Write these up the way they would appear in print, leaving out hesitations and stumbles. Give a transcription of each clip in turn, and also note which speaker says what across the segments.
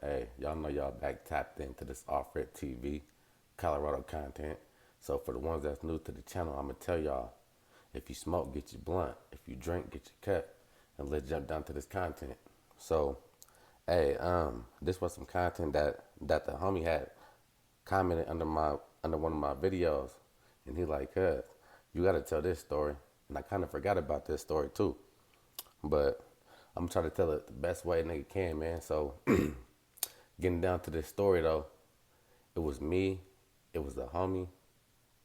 Speaker 1: man. Hey, y'all know y'all back tapped into this off-rip TV, Colorado content. So for the ones that's new to the channel, I'm gonna tell y'all, if you smoke, get your blunt. If you drink, get your cut. And let's jump down to this content. So, hey, this was some content that the homie had commented under one of my videos, and he like, "Cuz, you gotta tell this story." And I kind of forgot about this story too, but I'm trying to tell it the best way a nigga can, man. So, getting down to this story though, it was me, it was the homie,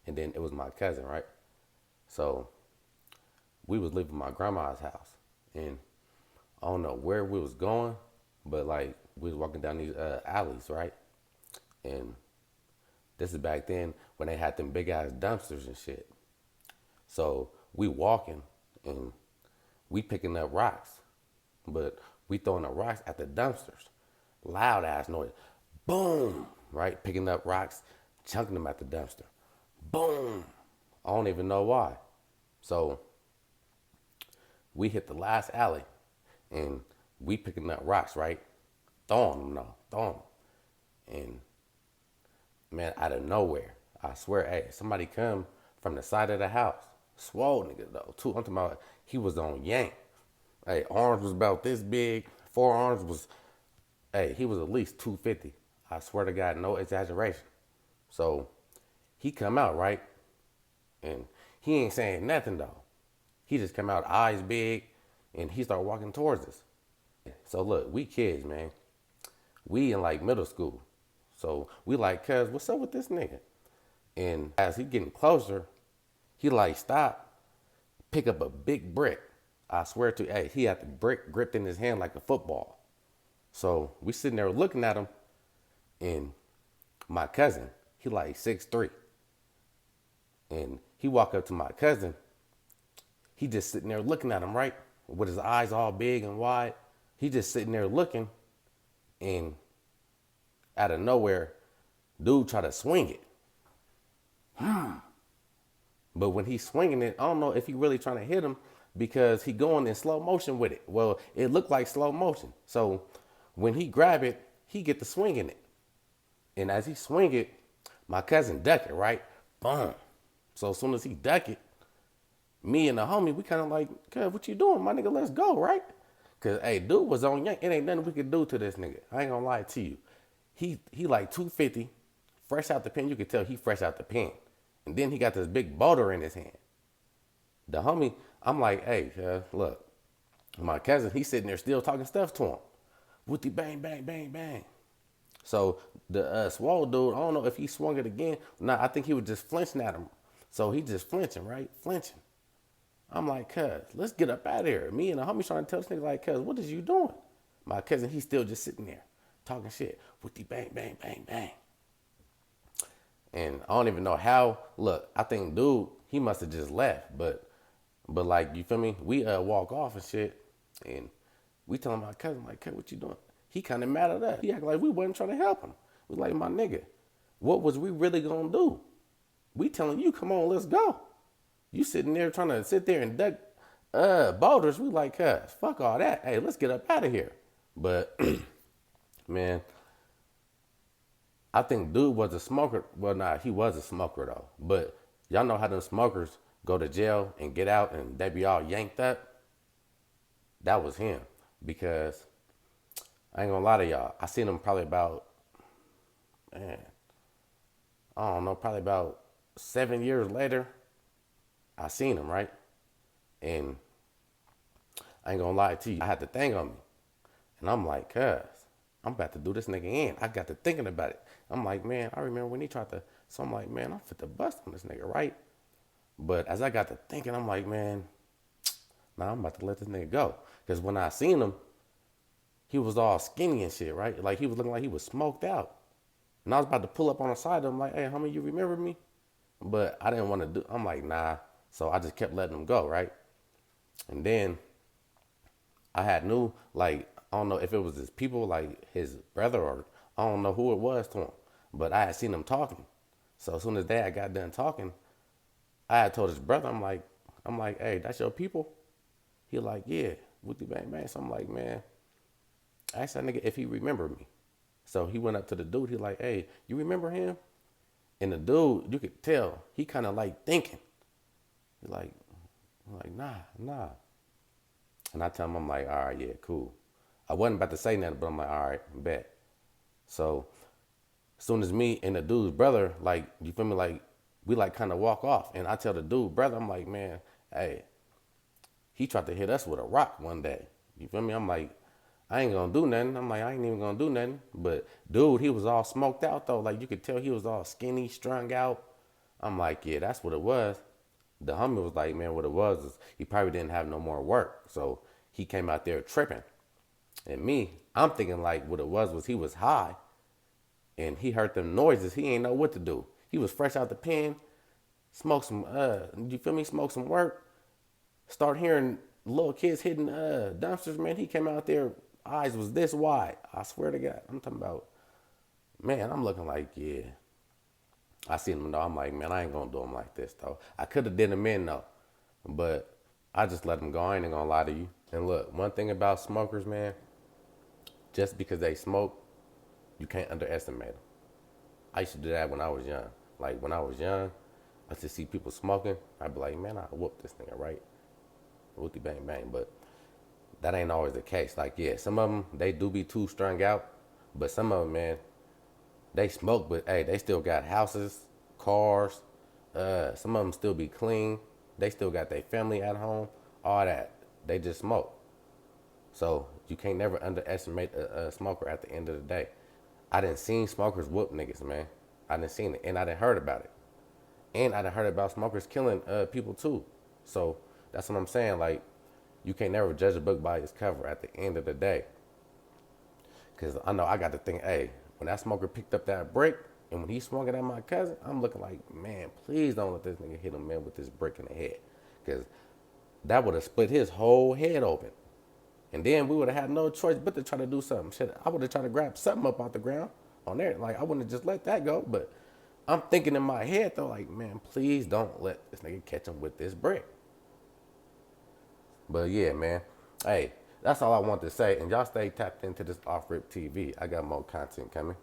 Speaker 1: and then it was my cousin, right? So we was leaving my grandma's house, and I don't know where we was going, but like we was walking down these alleys, right? And this is back then when they had them big ass dumpsters and shit. So we walking and we picking up rocks, but we throwing the rocks at the dumpsters. Loud ass noise. Boom! Right? Picking up rocks, chunking them at the dumpster. Boom! I don't even know why. So we hit the last alley and we picking up rocks, right? Throwing them, no, throwing them. And man, out of nowhere, I swear, hey, somebody come from the side of the house. Swole nigga though, too. I'm talking about he was on yank. Hey, arms was about this big. Forearms was, hey, he was at least 250. I swear to God, no exaggeration. So he come out, right? And he ain't saying nothing though. He just come out, eyes big, and he started walking towards us. So look, we kids, man. We in like middle school. So we like, cuz, what's up with this nigga? And as he getting closer, he like stop, pick up a big brick. I swear to, hey, he had the brick gripped in his hand like a football. So we sitting there looking at him, and my cousin, he like 6'3". And he walk up to my cousin, he just sitting there looking at him, right? With his eyes all big and wide. He just sitting there looking, and out of nowhere, dude try to swing it. But when he's swinging it, I don't know if he really trying to hit him because he going in slow motion with it. Well, it looked like slow motion. So when he grab it, he get to swinging it. And as he swing it, my cousin duck it, right? Boom. So as soon as he duck it, me and the homie, we kind of like, cuz, what you doing, my nigga? Let's go, right? Because, hey, dude was on yank. It ain't nothing we could do to this nigga. I ain't gonna lie to you. He like 250, fresh out the pen. You could tell he fresh out the pen. And then he got this big boulder in his hand. The homie, I'm like, hey, look, my cousin, he's sitting there still talking stuff to him. Wooty bang, bang, bang, bang. So the swole dude, I don't know if he swung it again. Nah, I think he was just flinching at him. So he just flinching, right? Flinching. I'm like, cuz, let's get up out of here. Me and the homie trying to tell this nigga like, cuz, what is you doing? My cousin, he's still just sitting there talking shit. Wooty bang, bang, bang, bang. And I don't even know how. Look, I think dude, he must have just left. But like, you feel me? We walk off and shit, and we telling my cousin like, "Cuz, what you doing?" He kind of mad at us. He act like we wasn't trying to help him. We like, my nigga, what was we really gonna do? We telling you, come on, let's go. You sitting there trying to sit there and duck boulders. We like, cuz, fuck all that. Hey, let's get up out of here. But man, I think dude was a smoker. Well, nah, he was a smoker though. But y'all know how them smokers go to jail and get out and they be all yanked up? That was him. Because I ain't gonna lie to y'all. I seen him probably about, man, I don't know, probably about 7 years later. I seen him, right? And I ain't gonna lie to you. I had the thing on me. And I'm like, cuz, I'm about to do this nigga in. I got to thinking about it. I'm like, man, I remember when he tried to, so I'm like, man, I'm fit to bust on this nigga, right? But as I got to thinking, I'm like, man, nah, I'm about to let this nigga go. Because when I seen him, he was all skinny and shit, right? Like he was looking like he was smoked out. And I was about to pull up on the side of him like, hey, homie, you remember me? But I didn't want to do, I'm like, nah. So I just kept letting him go, right? And then I had knew, like, I don't know if it was his people, like his brother, or I don't know who it was to him. But I had seen him talking. So as soon as dad got done talking, I had told his brother, I'm like, hey, that's your people? He like, yeah, Wooty bang bang. So I'm like, man, ask that nigga if he remember me. So he went up to the dude. He like, hey, you remember him? And the dude, you could tell, he kind of like thinking. He like, nah. And I tell him, I'm like, all right, yeah, cool. I wasn't about to say nothing, but I'm like, all right, bet. So as soon as me and the dude's brother, like, you feel me, like, we like kind of walk off. And I tell the dude, brother, I'm like, man, hey, he tried to hit us with a rock one day. You feel me? I'm like, I ain't gonna do nothing. I'm like, I ain't even gonna do nothing. But dude, he was all smoked out though. Like you could tell he was all skinny, strung out. I'm like, yeah, that's what it was. The homie was like, man, what it was is he probably didn't have no more work. So he came out there tripping. And me, I'm thinking like what it was he was high and he heard them noises. He ain't know what to do. He was fresh out the pen, smoke some you feel me, smoke some work, start hearing little kids hitting dumpsters, man. He came out there, eyes was this wide. I swear to God. I'm talking about, man, I'm looking like, yeah. I seen him though. I'm like, man, I ain't gonna do him like this though. I could have did him in though, but I just let him go. I ain't gonna lie to you. And look, one thing about smokers, man, just because they smoke, you can't underestimate them. I used to do that when I was young. Like when I was young, I used to see people smoking. I'd be like, man, I whoop this nigga, right? Whoopty bang bang. But that ain't always the case. Like, yeah, some of them, they do be too strung out. But some of them, man, they smoke, but hey, they still got houses, cars. Some of them still be clean. They still got their family at home. All that. They just smoke. So you can't never underestimate a smoker at the end of the day. I done seen smokers whoop niggas, man. I done seen it, and I done heard about it. And I done heard about smokers killing people too. So that's what I'm saying. Like, you can't never judge a book by its cover at the end of the day. Because I know I got to think, hey, when that smoker picked up that brick and when he swung it at my cousin, I'm looking like, man, please don't let this nigga hit him, man, with this brick in the head. Because that would have split his whole head open. And then we would have had no choice but to try to do something. Shit, I would have tried to grab something up out the ground on there. Like, I wouldn't have just let that go. But I'm thinking in my head, though, like, man, please don't let this nigga catch him with this brick. But yeah, man. Hey, that's all I want to say. And y'all stay tapped into this Off Rip TV. I got more content coming.